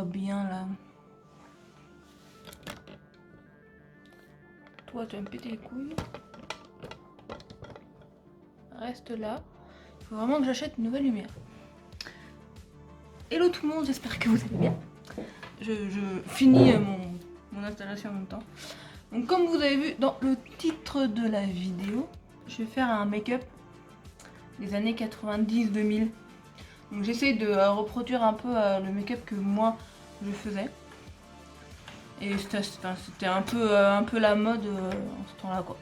voit bien là. Toi, tu vas me péter les couilles. Reste là. Il faut vraiment que j'achète une nouvelle lumière. Hello tout le monde, j'espère que vous allez bien. Je finis mon installation en même temps. Donc comme vous avez vu dans le titre de la vidéo, je vais faire un make-up des années 90-2000. Donc j'essaie de reproduire un peu le make-up que moi je faisais. Et c'était un peu la mode en ce temps-là quoi.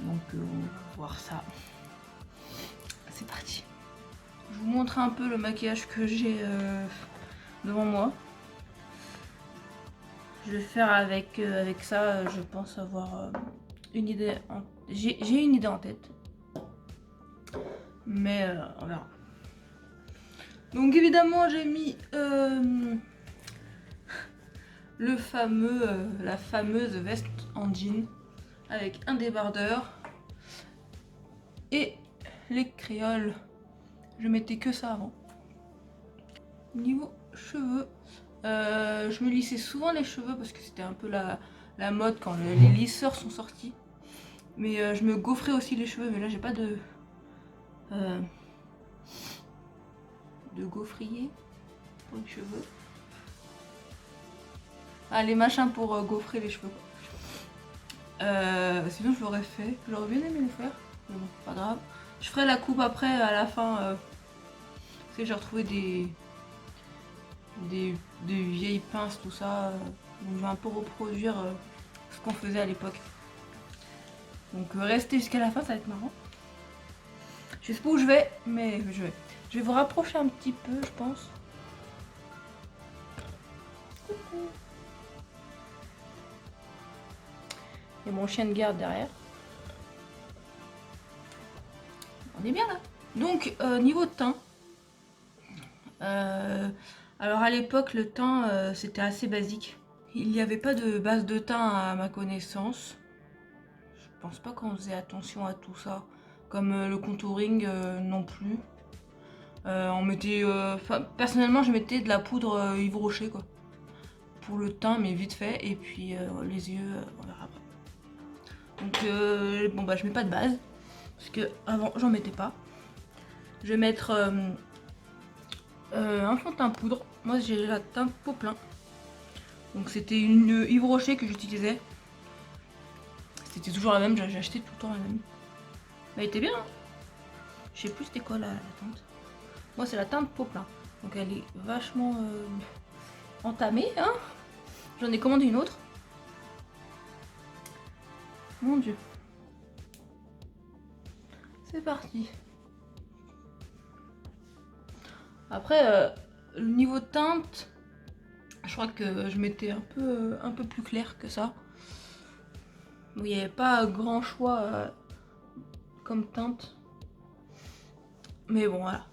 Donc on va voir ça. C'est parti. Je vous montre un peu le maquillage que j'ai devant moi. Je vais faire avec ça, je pense avoir une idée. J'ai une idée en tête. Mais on verra. Donc évidemment j'ai mis la fameuse veste en jean avec un débardeur et les créoles. Je mettais que ça avant. Niveau cheveux, je me lissais souvent les cheveux parce que c'était un peu la mode quand les lisseurs sont sortis. Mais je me gaufrais aussi les cheveux, mais là j'ai pas de gaufrier pour les cheveux. Ah, les machins pour gaufrer les cheveux. Sinon je l'aurais fait, j'aurais bien aimé le faire, mais bon, pas grave. Je ferai la coupe après, à la fin. Tu sais, j'ai retrouvé des vieilles pinces, tout ça. Donc je vais un peu reproduire ce qu'on faisait à l'époque. Donc restez jusqu'à la fin, ça va être marrant. Je sais pas où je vais, mais je vais vous rapprocher un petit peu, je pense. Coucou. Il y a mon chien de garde derrière. On est bien là. Donc niveau teint. Alors à l'époque le teint c'était assez basique. Il n'y avait pas de base de teint à ma connaissance. Je pense pas qu'on faisait attention à tout ça. Comme le contouring non plus. On mettait, personnellement je mettais de la poudre Yves Rocher quoi. Pour le teint mais vite fait. Et puis les yeux on verra après. Donc bon bah je mets pas de base. Parce que avant j'en mettais pas. Je vais mettre un fond de teint poudre. Moi j'ai la teinte Poplin. Donc c'était une Yves Rocher que j'utilisais. C'était toujours la même, j'ai acheté tout le temps la même. Mais elle était bien hein. Je sais plus c'était quoi la teinte. Moi c'est la teinte Poplin. Donc elle est vachement entamée hein. J'en ai commandé une autre. Mon dieu. C'est parti. Après le niveau de teinte, je crois que je mettais un peu plus clair que ça. Il n'y avait pas grand choix comme teinte. Mais bon voilà.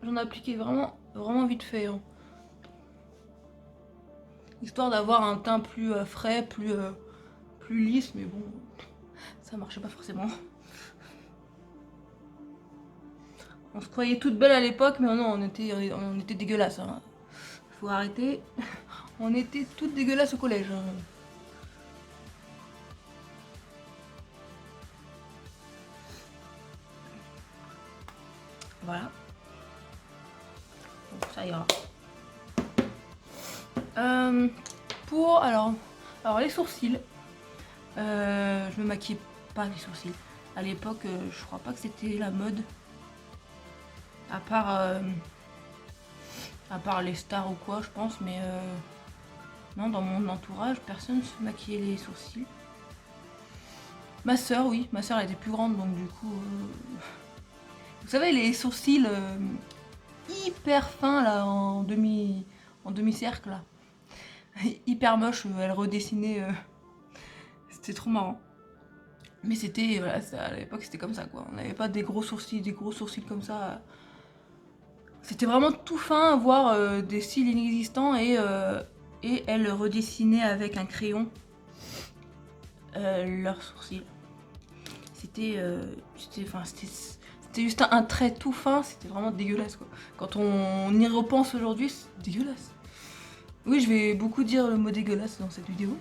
J'en ai appliqué vraiment vite fait. Hein. Histoire d'avoir un teint plus frais, plus lisse, mais bon, ça marchait pas forcément. On se croyait toutes belles à l'époque, mais non, on était dégueulasses. Hein. Faut arrêter. On était toutes dégueulasses au collège. Hein. Voilà. Donc, ça ira. Alors les sourcils. Je me maquillais pas les sourcils. À l'époque, je crois pas que c'était la mode. À part les stars ou quoi, je pense, mais non, dans mon entourage, personne ne se maquillait les sourcils. Ma soeur, oui, ma soeur elle était plus grande, donc du coup... Vous savez, les sourcils hyper fins, là, en demi-cercle, là. Hyper moche, elle redessinait... C'était trop marrant. Mais c'était, voilà, à l'époque, c'était comme ça, quoi. On n'avait pas des gros sourcils comme ça. C'était vraiment tout fin, voire des cils inexistants, et elle redessinait avec un crayon leurs sourcils. C'était c'était juste un trait tout fin, c'était vraiment dégueulasse quoi. Quand on y repense aujourd'hui, c'est dégueulasse. Oui, je vais beaucoup dire le mot dégueulasse dans cette vidéo.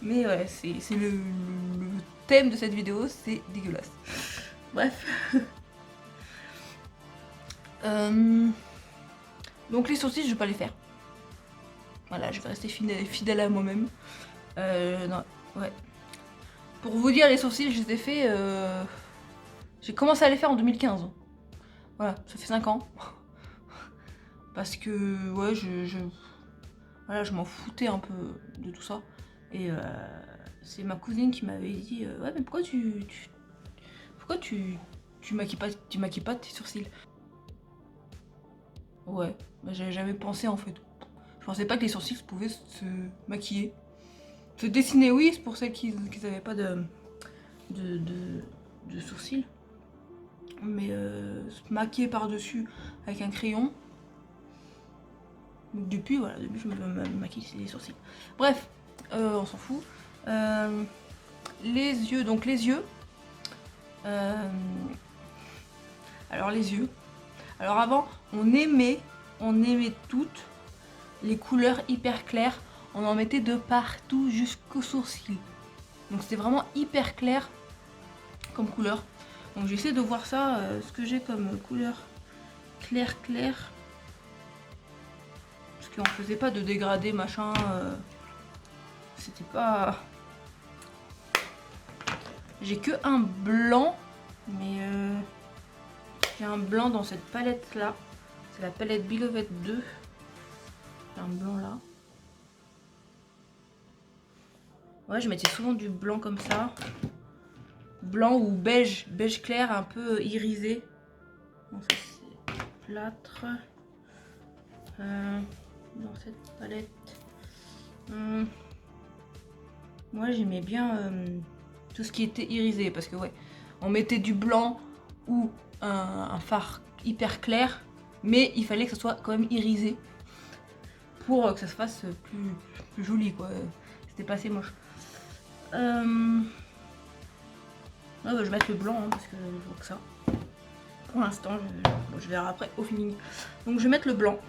Mais ouais, c'est le thème de cette vidéo, c'est dégueulasse. Bref. Donc les sourcils, je vais pas les faire. Voilà, je vais rester fidèle à moi-même. Non, ouais. Pour vous dire, les sourcils, je les ai fait... J'ai commencé à les faire en 2015. Voilà, ça fait 5 ans. Parce que, ouais, voilà, je m'en foutais un peu de tout ça. Et c'est ma cousine qui m'avait dit ouais, mais pourquoi tu maquilles pas tes sourcils? Ouais, bah, j'avais jamais pensé en fait. Je pensais pas que les sourcils pouvaient se maquiller. Se dessiner, oui, c'est pour celles qui n'avaient pas de sourcils. Mais se maquiller par-dessus avec un crayon. Depuis, voilà, depuis je me maquille les sourcils. Bref, on s'en fout. Les yeux, donc les yeux. Alors les yeux. Alors avant, on aimait toutes les couleurs hyper claires. On en mettait de partout jusqu'aux sourcils. Donc c'était vraiment hyper clair comme couleur. Donc j'essaie de voir ça, ce que j'ai comme couleur clair. Parce qu'on faisait pas de dégradé machin. C'était pas... J'ai que un blanc, mais j'ai un blanc dans cette palette là. C'est la palette Beloved 2. J'ai un blanc là. Ouais, je mettais souvent du blanc comme ça. Blanc ou beige clair, un peu irisé. Bon, ça c'est plâtre. Dans cette palette. Moi j'aimais bien tout ce qui était irisé parce que ouais, on mettait du blanc ou un fard hyper clair, mais il fallait que ça soit quand même irisé pour que ça se fasse plus joli quoi. C'était pas assez moche. Ouais, bah, je vais mettre le blanc hein, parce que je vois que ça. Pour l'instant, je verrai après au feeling. Donc je vais mettre le blanc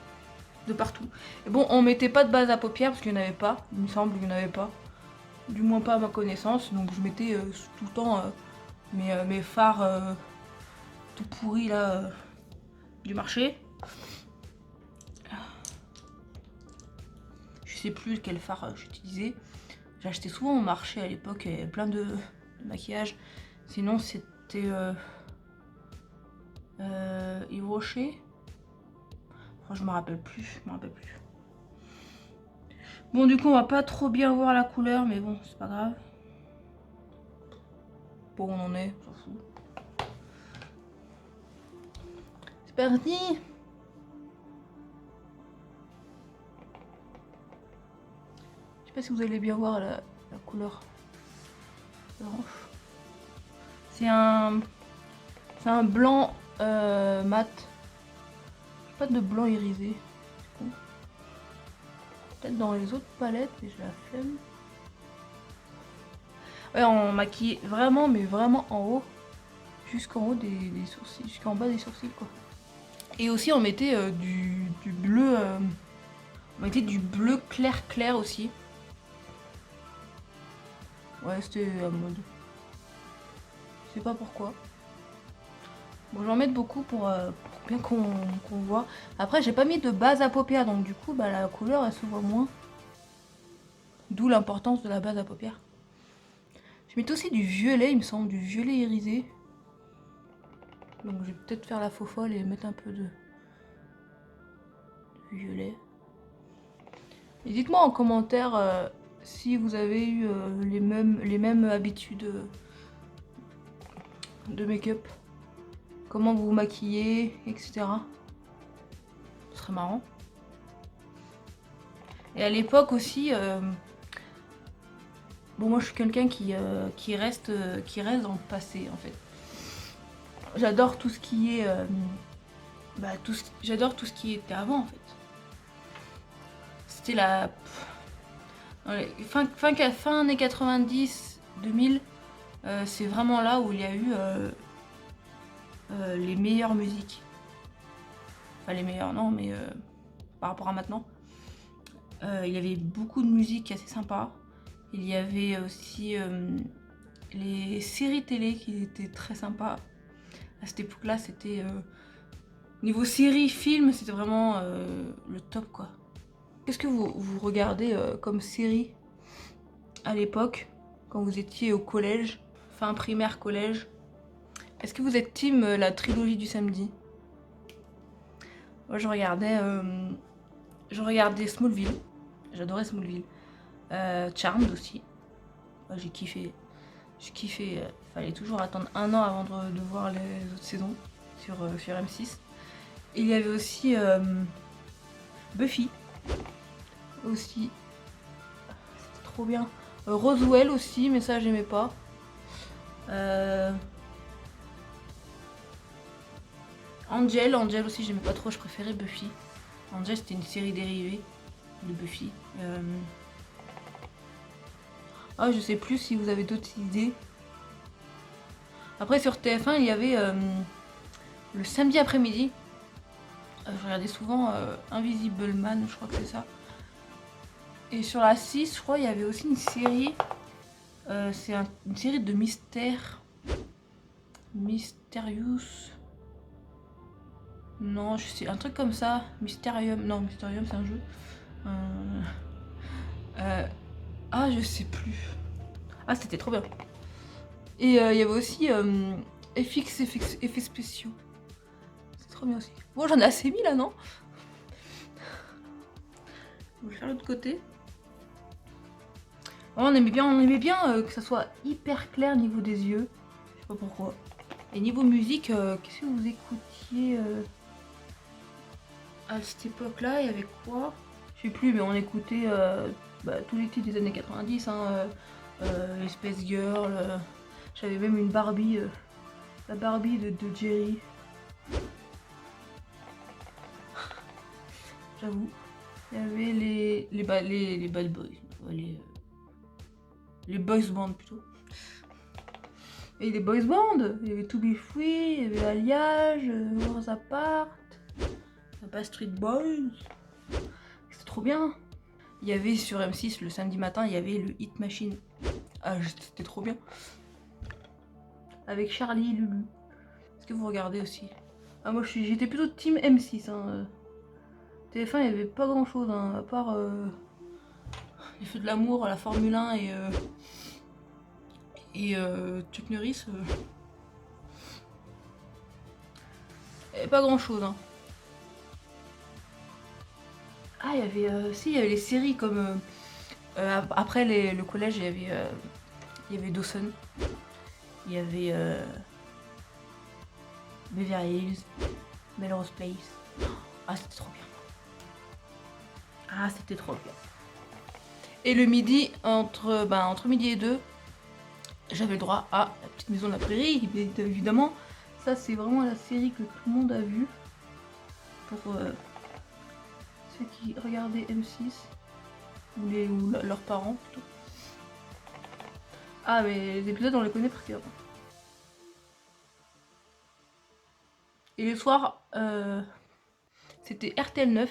de partout. Et bon, on mettait pas de base à paupières parce qu'il n'y en avait pas. Il me semble qu'il n'y en avait pas. Du moins pas à ma connaissance. Donc je mettais tout le temps mes fards tout pourris là du marché. Je sais plus quel fard j'utilisais. J'achetais souvent au marché à l'époque, il y avait plein de maquillage. Sinon c'était Yves Rocher. Enfin, je me rappelle plus, Bon, du coup, on va pas trop bien voir la couleur, mais bon, c'est pas grave. Bon, on en est, on s'en fout. C'est parti! Je sais pas si vous allez bien voir la couleur orange. C'est un blanc mat. Pas de blanc irisé. Peut-être dans les autres palettes, mais j'ai la flemme. Ouais, on maquille vraiment, mais vraiment en haut. Jusqu'en haut des sourcils, jusqu'en bas des sourcils quoi. Et aussi on mettait du bleu. On mettait du bleu clair aussi. Ouais, c'était à mode. Je sais pas pourquoi. Bon, je vais en mettre beaucoup pour bien qu'on voit. Après, j'ai pas mis de base à paupières, donc du coup, bah, la couleur, elle se voit moins. D'où l'importance de la base à paupières. Je mets aussi du violet, il me semble, du violet irisé. Donc je vais peut-être faire la faux folle et mettre un peu de violet. Et dites-moi en commentaire si vous avez eu les mêmes habitudes de make-up. Comment vous vous maquillez, etc. Ce serait marrant. Et à l'époque aussi, bon moi je suis quelqu'un qui reste dans le passé en fait. J'adore tout ce qui est, j'adore tout ce qui était avant en fait. C'était la fin années 90, 2000. C'est vraiment là où il y a eu les meilleures musiques. Enfin les meilleures non, mais par rapport à maintenant. Il y avait beaucoup de musique assez sympa. Il y avait aussi les séries télé qui étaient très sympas. À cette époque-là, c'était... niveau série, film, c'était vraiment le top, quoi. Qu'est-ce que vous regardez comme série à l'époque, quand vous étiez au collège, fin primaire, collège? Est-ce que vous êtes team la trilogie du samedi? Moi, je regardais Smallville. J'adorais Smallville. Charmed aussi. Moi, j'ai kiffé. Fallait toujours attendre 1 an avant de voir les autres saisons sur M6. Et il y avait aussi Buffy. Aussi. C'était trop bien. Roswell aussi, mais ça j'aimais pas. Angel aussi j'aimais pas trop, je préférais Buffy. Angel c'était une série dérivée de Buffy. Ah, je sais plus si vous avez d'autres idées. Après sur TF1 il y avait le samedi après-midi. Je regardais souvent Invisible Man, je crois que c'est ça. Et sur la 6, je crois, il y avait aussi une série. C'est une série de mystères. Mysterious. Non, je sais, un truc comme ça. Mysterium. Non, Mysterium, c'est un jeu. Ah, je sais plus. Ah, c'était trop bien. Et il y avait aussi effets spéciaux. C'est trop bien aussi. Bon, j'en ai assez mis là, non? Je vais faire l'autre côté. On aimait bien que ça soit hyper clair au niveau des yeux. Je sais pas pourquoi. Et niveau musique, qu'est-ce que vous écoutiez à cette époque-là? Il y avait quoi? Je sais plus, mais on écoutait tous les titres des années 90. Hein, les Space Girls. J'avais même une Barbie. La Barbie de Jerry. J'avoue. Il y avait les Bad Boys. Les boys band plutôt. Et les boys band, il y avait To Be Free, il y avait Alliage, Wars Apart, Backstreet Boys. C'était trop bien. Il y avait sur M6 le samedi matin, il y avait le Hit Machine. Ah, c'était trop bien. Avec Charlie et Lulu. Est-ce que vous regardez aussi? Ah, moi j'étais plutôt team M6. Hein. TF1, il n'y avait pas grand chose, hein, à part les Feux de l'amour, la Formule 1 et Chuck Norris. Et pas grand chose. Hein. Ah, il y avait si, il y avait les séries comme après le collège, il y avait Dawson, il y avait Beverly Hills, Melrose Place. Ah, c'était trop bien. Ah, c'était trop bien. Et le midi, entre midi et 2, j'avais le droit à La Petite Maison de la Prairie, évidemment. Ça, c'est vraiment la série que tout le monde a vue. Pour ceux qui regardaient M6, ou leurs parents plutôt. Ah, mais les épisodes, on les connaît par cœur. Et le soir, c'était RTL 9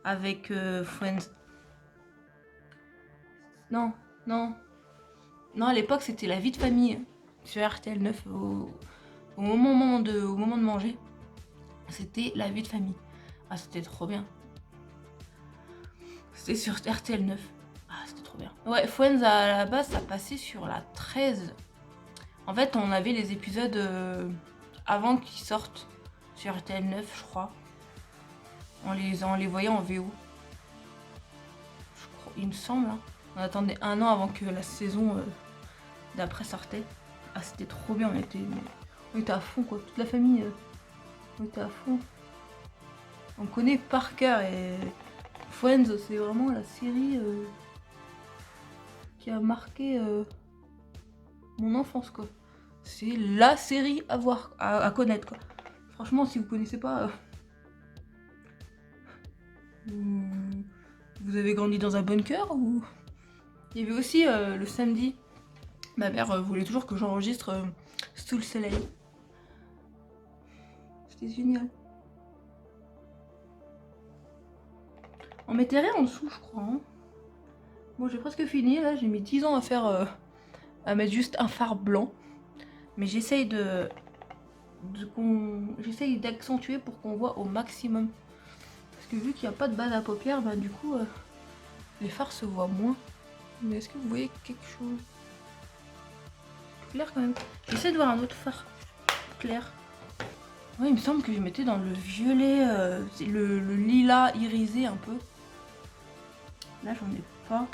avec Friends. Non, à l'époque, c'était La Vie de famille sur RTL 9 au moment de manger. C'était La Vie de famille. Ah, c'était trop bien. C'était sur RTL 9. Ah, c'était trop bien. Ouais, Friends, à la base, ça passait sur la 13. En fait, on avait les épisodes avant qu'ils sortent sur RTL 9, je crois. On les voyait en VO. Je crois, il me semble. Hein. On attendait 1 an avant que la saison d'après sortait. Ah, c'était trop bien. On était à fond, quoi. Toute la famille, on était à fond. On connaît par cœur. Et Friends, c'est vraiment la série qui a marqué mon enfance, quoi. C'est la série à voir, à connaître, quoi. Franchement, si vous connaissez pas, vous avez grandi dans un bunker ou... Il y avait aussi le samedi, ma mère voulait toujours que j'enregistre Sous le soleil. c'était génial. On mettait rien en dessous, je crois. Hein. Bon, j'ai presque fini, là, j'ai mis 10 ans à faire... à mettre juste un fard blanc. Mais j'essaye j'essaye d'accentuer pour qu'on voit au maximum. Parce que vu qu'il n'y a pas de base à paupières, bah du coup, les fards se voient moins. Mais est-ce que vous voyez quelque chose? Clair quand même. J'essaie de voir un autre fard clair. Ouais, il me semble que je mettais dans le violet, le lilas irisé un peu. Là, j'en ai pas.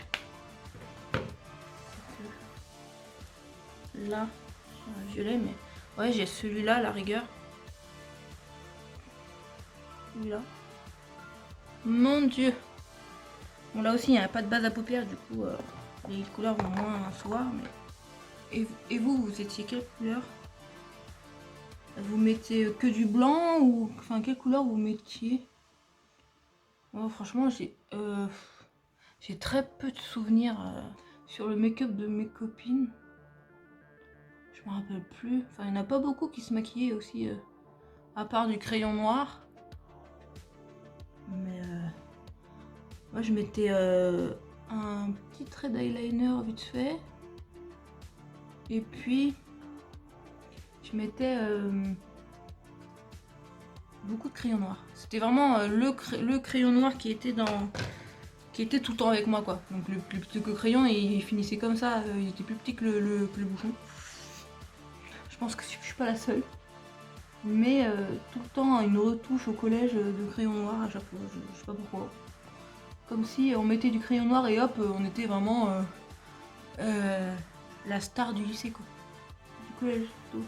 Là, violet, mais ouais, j'ai celui-là à la rigueur. Celui-là. Mon dieu. Bon, là aussi, il n'y a pas de base à paupières, du coup, les couleurs vont moins se voir. Mais... Et vous, vous étiez quelle couleur? Vous mettez que du blanc ou... Enfin, quelle couleur vous mettiez? Oh, franchement, j'ai très peu de souvenirs sur le make-up de mes copines. Je me rappelle plus. Enfin, il n'y en a pas beaucoup qui se maquillaient aussi, à part du crayon noir. Mais moi, je mettais un petit trait d'eyeliner vite fait. Et puis, je mettais beaucoup de crayon noir. C'était vraiment le crayon noir qui était tout le temps avec moi, quoi. Donc le plus petit que le crayon, et il finissait comme ça. Il était plus petit que le bouchon. Je pense que je suis pas la seule. Mais tout le temps une retouche au collège de crayon noir à chaque fois. Je sais pas pourquoi. Comme si on mettait du crayon noir et hop, on était vraiment la star du lycée, quoi. Du collège, plutôt.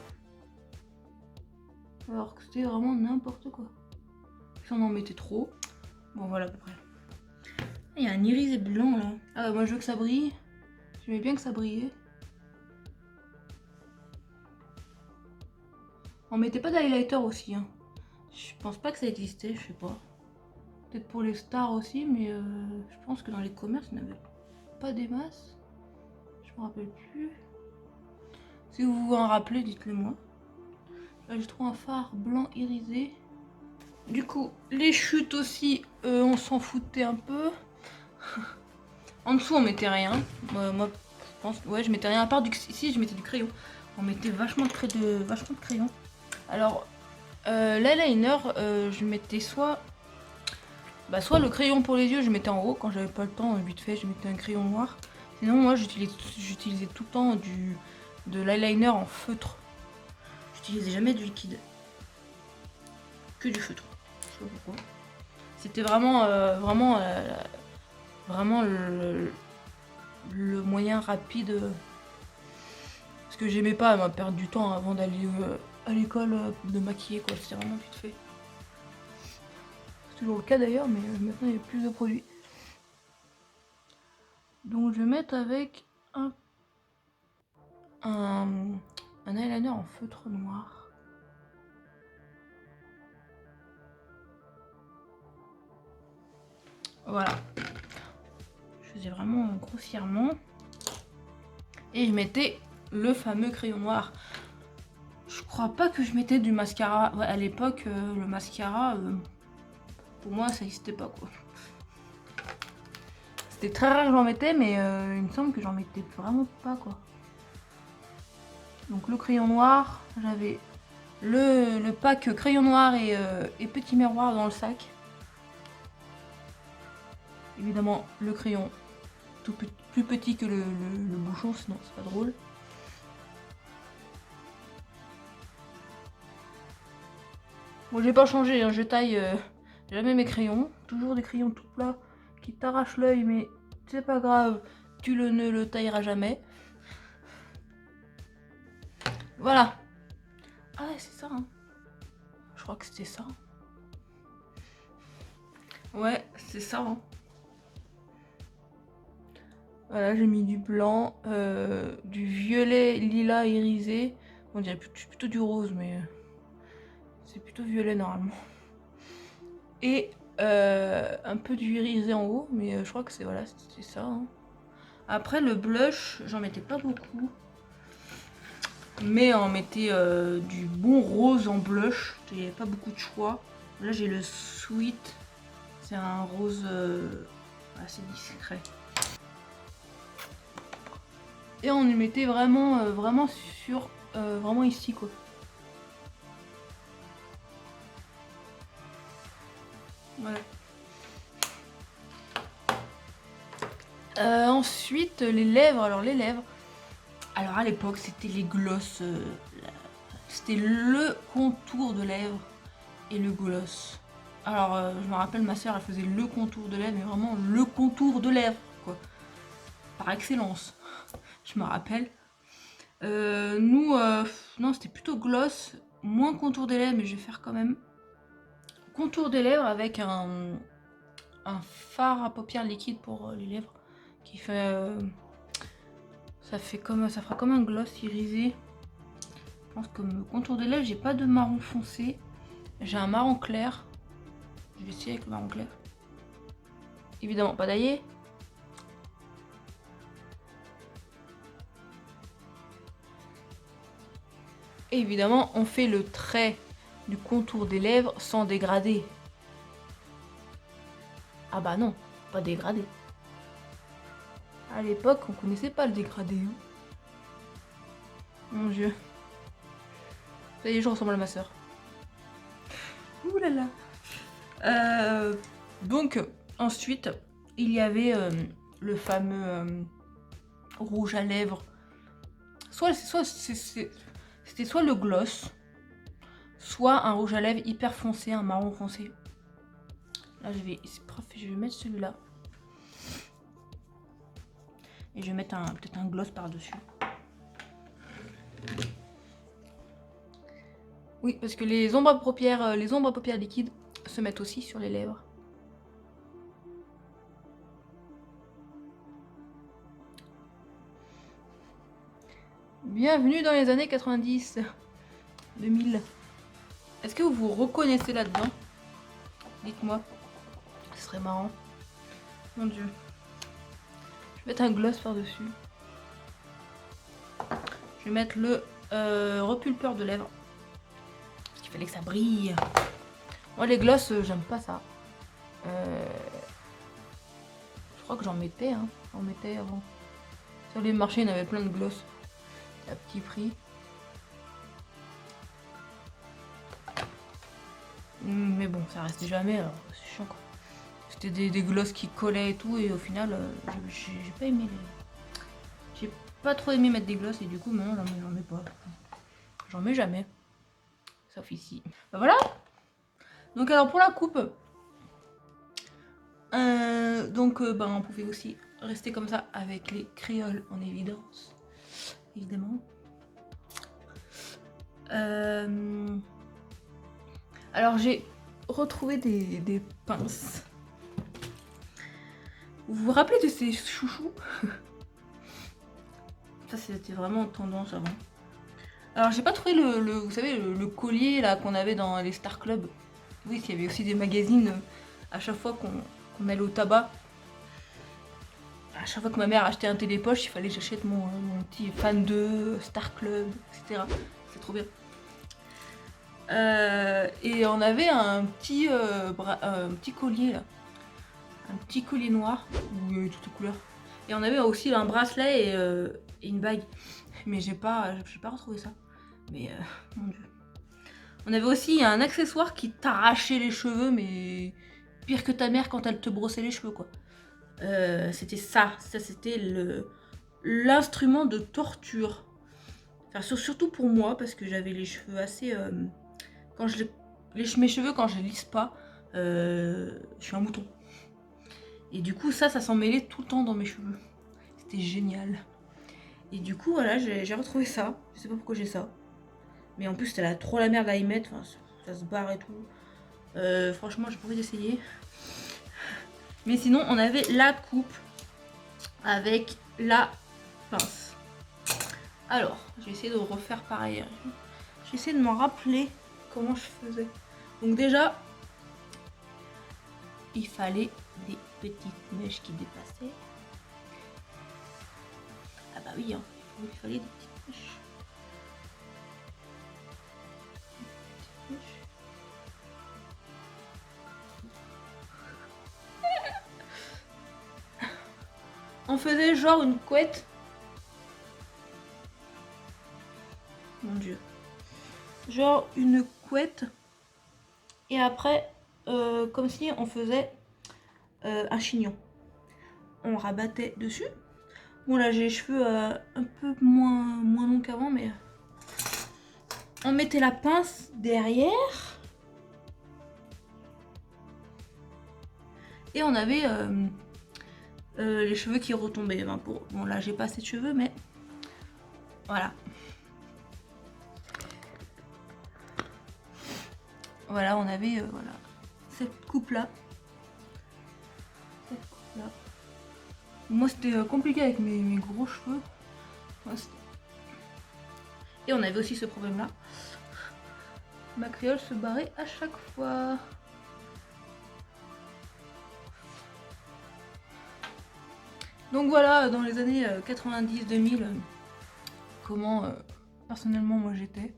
Alors que c'était vraiment n'importe quoi. Si on en mettait trop. Bon, voilà à peu près. Il y a un iris blanc là. Ah, moi je veux que ça brille. J'aimais bien que ça brillait. On mettait pas d'highlighter aussi. Hein. Je pense pas que ça existait, je sais pas. Peut-être pour les stars aussi, mais je pense que dans les commerces, il n'y en avait pas des masses. Je me rappelle plus. Si vous vous en rappelez, dites-le moi. Là, j'ai trouvé un fard blanc irisé. Du coup, les chutes aussi, on s'en foutait un peu. En dessous, on mettait rien. Moi, je pense, ouais, je mettais rien à part du. Si, je mettais du crayon. On mettait vachement de crayon. Alors, l'eyeliner, je mettais soit le crayon pour les yeux, je mettais en haut quand j'avais pas le temps, vite fait, je mettais un crayon noir. Sinon, moi, j'utilisais tout le temps de l'eyeliner en feutre. J'utilisais jamais du liquide. Que du feutre. Je sais pas pourquoi. C'était vraiment le moyen rapide. Parce que j'aimais pas perdre du temps avant d'aller à l'école de maquiller, quoi. C'était vraiment vite fait. C'est toujours le cas d'ailleurs, mais maintenant il y a plus de produits. Donc je vais mettre avec un eyeliner en feutre noir. Voilà. Je faisais vraiment grossièrement. Et je mettais le fameux crayon noir. Je crois pas que je mettais du mascara. Ouais, à l'époque, le mascara, pour moi, ça n'existait pas, quoi. C'était très rare que j'en mettais, mais il me semble que j'en mettais vraiment pas, quoi. Donc le crayon noir, j'avais le pack crayon noir et petit miroir dans le sac. Évidemment, le crayon plus petit que le bouchon, sinon c'est pas drôle. Bon, j'ai pas changé, hein, je taille jamais mes crayons. Toujours des crayons tout plats qui t'arrachent l'œil, mais c'est pas grave, tu ne le tailleras jamais. Voilà. Ah ouais, c'est ça. Hein. Je crois que c'était ça. Ouais, c'est ça. Hein. Voilà, j'ai mis du blanc, du violet lilas irisé. On dirait plutôt du rose, mais c'est plutôt violet normalement. Et un peu du irisé en haut, mais je crois que c'est voilà, c'était ça. Hein. Après le blush, j'en mettais pas beaucoup. Mais on mettait du bon rose en blush. Il n'y avait pas beaucoup de choix. Là j'ai le Sweet. C'est un rose assez discret. Et on y mettait vraiment, vraiment sur, vraiment ici quoi. Voilà. Ensuite les lèvres. Alors les lèvres. Alors à l'époque c'était les gloss. C'était le contour de lèvres et le gloss. Alors je me rappelle ma soeur elle faisait le contour de lèvres, mais vraiment le contour de lèvres quoi. Par excellence. Je me rappelle. Nous, non c'était plutôt gloss, moins contour des lèvres, mais je vais faire quand même. Contour des lèvres avec un fard à paupières liquide pour les lèvres. Qui fait... ça fera comme un gloss irisé. Je pense que le contour des lèvres, j'ai pas de marron foncé. J'ai un marron clair. Je vais essayer avec le marron clair. Évidemment pas d'aillé. Et évidemment, on fait le trait du contour des lèvres sans dégrader. Ah bah non, pas dégradé. À l'époque, on connaissait pas le dégradé. Hein. Mon dieu. Ça y est, je ressemble à ma soeur. Ouh là là. Donc, ensuite, il y avait le fameux rouge à lèvres. C'était soit le gloss, soit un rouge à lèvres hyper foncé, un marron foncé. Là, je vais mettre celui-là. Et je vais mettre peut-être un gloss par-dessus. Oui, parce que les ombres à paupières liquides se mettent aussi sur les lèvres. Bienvenue dans les années 90, 2000. Est-ce que vous vous reconnaissez là-dedans? Dites-moi. Ce serait marrant. Mon dieu. Je vais mettre un gloss par-dessus. Je vais mettre le repulpeur de lèvres. Parce qu'il fallait que ça brille. Moi, les gloss, j'aime pas ça. Je crois que j'en mettais, hein. J'en mettais avant. Sur les marchés, il y en avait plein de gloss. À petit prix. Mais bon, ça restait jamais, alors c'est chiant quoi. C'était des glosses qui collaient et tout, et au final, j'ai pas aimé J'ai pas trop aimé mettre des glosses, et du coup, maintenant, j'en mets pas. J'en mets jamais. Sauf ici. Bah voilà. Donc alors, pour la coupe, bah, on pouvait aussi rester comme ça, avec les créoles en évidence. Évidemment. Alors j'ai retrouvé des pinces. Vous vous rappelez de ces chouchous? Ça c'était vraiment tendance avant. Alors j'ai pas trouvé vous savez le collier là qu'on avait dans les Star Club. Oui, il y avait aussi des magazines à chaque fois qu'on allait au tabac. À chaque fois que ma mère achetait un télépoche, il fallait que j'achète mon petit fan de Star Club, etc. C'est trop bien. Et on avait un petit collier là. Un petit collier noir, où il y avait toutes les couleurs. Et on avait aussi un bracelet et une bague. Mais j'ai pas retrouvé ça. Mais mon dieu. On avait aussi un accessoire qui t'arrachait les cheveux, mais pire que ta mère quand elle te brossait les cheveux quoi. C'était ça. Ça c'était l'instrument de torture. Enfin, surtout pour moi, parce que j'avais les cheveux assez... mes cheveux, quand je les lisse pas, je suis un mouton. Et du coup, ça s'en mêlait tout le temps dans mes cheveux. C'était génial. Et du coup, voilà, j'ai retrouvé ça. Je sais pas pourquoi j'ai ça. Mais en plus, c'était trop la merde à y mettre. Enfin, ça se barre et tout. Franchement, j'ai pas envie d'essayer. Mais sinon, on avait la coupe avec la pince. Alors, je vais essayer de refaire pareil. Je vais essayer de m'en rappeler comment je faisais. Donc déjà, il fallait des petites mèches qui dépassaient. Ah bah oui, hein, il fallait des petites mèches. faisait genre une couette. Mon dieu. Genre une couette. Et après, comme si on faisait un chignon. On rabattait dessus. Bon là j'ai les cheveux un peu moins longs qu'avant, mais on mettait la pince derrière. Et on avait les cheveux qui retombaient. Enfin, bon là j'ai pas assez de cheveux, mais voilà. Voilà, on avait voilà, cette coupe là. Moi c'était compliqué avec mes gros cheveux. Et on avait aussi ce problème là. Ma créole se barrait à chaque fois. Donc voilà, dans les années 90-2000, comment personnellement moi j'étais.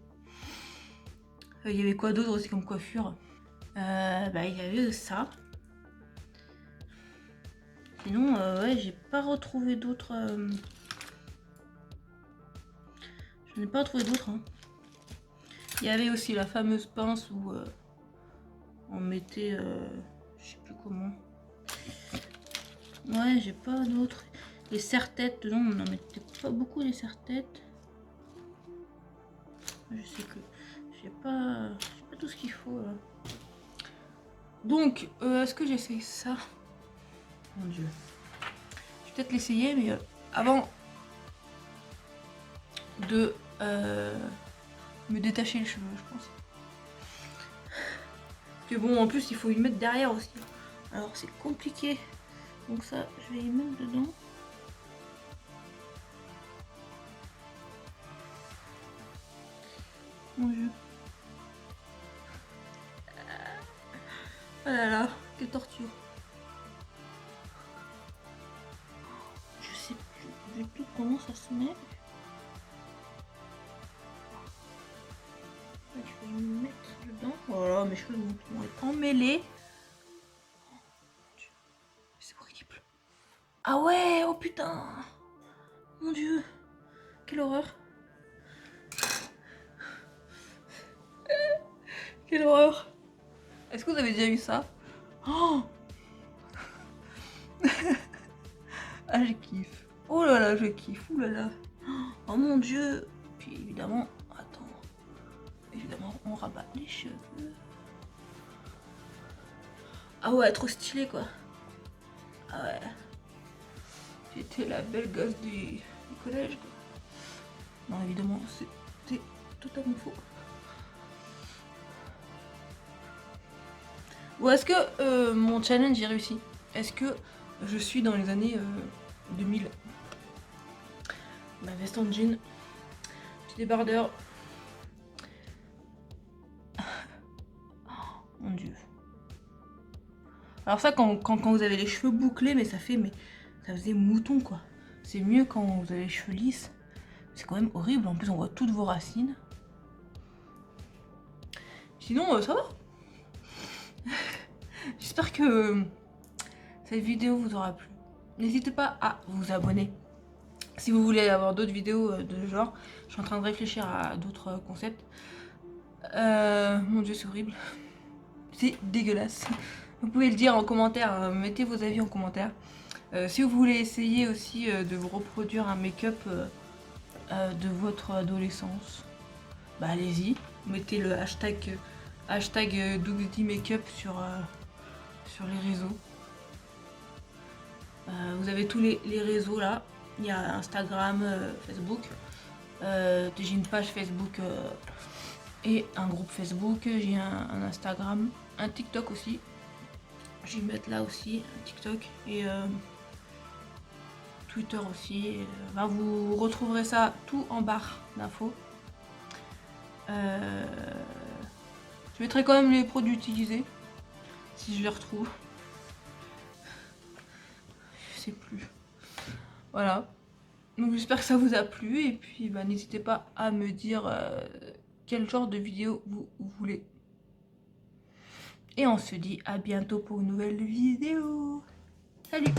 Il y avait quoi d'autre aussi comme coiffure? Bah il y avait ça. Sinon, ouais, j'ai pas retrouvé d'autres. Je n'ai pas retrouvé d'autres. Hein. Il y avait aussi la fameuse pince où on mettait. Je sais plus comment. Ouais, j'ai pas d'autres. Les serre-têtes, non, on n'en mettait pas beaucoup les serre-têtes. Je sais que j'ai pas tout ce qu'il faut là. Donc, est-ce que j'essaye ça? Mon dieu. Je vais peut-être l'essayer, mais avant de me détacher les cheveux, je pense. Parce que bon, en plus, il faut y mettre derrière aussi. Alors, c'est compliqué. Donc ça, je vais y mettre dedans. Mon dieu. Oh là là, quelle torture. Je sais plus du tout comment ça se met. Je vais me mettre dedans. Voilà, mes cheveux vont être emmêlés. C'est horrible. Ah ouais, oh putain. Mon dieu. Quelle horreur. Quelle horreur. Est-ce que vous avez déjà eu ça? Oh. Ah, je kiffe. Oh là là, je kiffe. Ouh là là. Oh mon dieu. Puis évidemment, attends. Évidemment, on rabat les cheveux. Ah ouais, trop stylé quoi. Ah ouais. J'étais la belle gosse du collège quoi. Non, évidemment, c'était totalement faux. Ou est-ce que mon challenge est réussi? Est-ce que je suis dans les années 2000? Ma veste en jean, petit débardeur. Oh, mon dieu. Alors ça, quand vous avez les cheveux bouclés, mais ça faisait mouton quoi. C'est mieux quand vous avez les cheveux lisses. C'est quand même horrible. En plus, on voit toutes vos racines. Sinon, ça va. J'espère que cette vidéo vous aura plu. N'hésitez pas à vous abonner. Si vous voulez avoir d'autres vidéos de ce genre, je suis en train de réfléchir à d'autres concepts. Mon dieu, c'est horrible. C'est dégueulasse. Vous pouvez le dire en commentaire, mettez vos avis en commentaire. Si vous voulez essayer aussi de vous reproduire un make-up de votre adolescence, bah allez-y. Mettez le hashtag #DouxDMakeup sur les réseaux. Vous avez tous les réseaux là. Il y a Instagram, Facebook. J'ai une page Facebook et un groupe Facebook. J'ai un Instagram, un TikTok aussi. Je vais mettre là aussi un TikTok et Twitter aussi. Bah, vous retrouverez ça tout en barre d'infos. Je mettrai quand même les produits utilisés si je les retrouve. Je sais plus. Voilà. Donc j'espère que ça vous a plu et puis bah, n'hésitez pas à me dire quel genre de vidéo vous voulez. Et on se dit à bientôt pour une nouvelle vidéo. Salut!